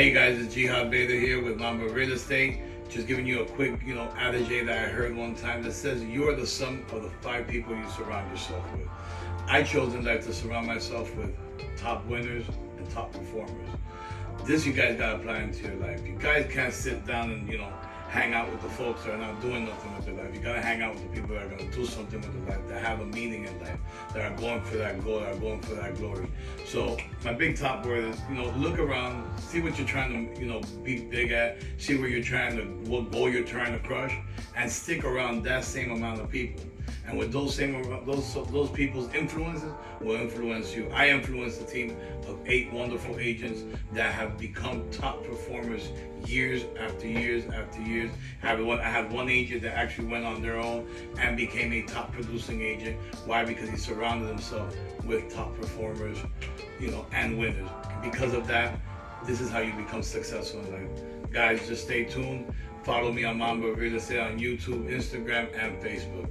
Hey guys, it's Jihad Bader here with Mamba Real Estate. Just giving you a quick, adage that I heard one time that says you are the sum of the 5 people you surround yourself with. I chose in life to surround myself with top winners and top performers. This you guys gotta apply into your life. You guys can't sit down and hang out with the folks that are not doing nothing with their life. You gotta hang out with the people that are gonna do something with their life, that have a meaning in life, that are going for that goal, that are going for that glory. So my big top word is, look around, see what you're trying to, be big at, see where you're trying to, what goal you're trying to crush, and stick around that same amount of people. And with those people's influences will influence you. I influenced a team of 8 wonderful agents that have become top performers years after years after years. I had one agent that actually went on their own and became a top producing agent. Why? Because he surrounded himself with top performers, and winners. Because of that, this is how you become successful in life. Guys, just stay tuned. Follow me on Mamba Real Estate on YouTube, Instagram, and Facebook.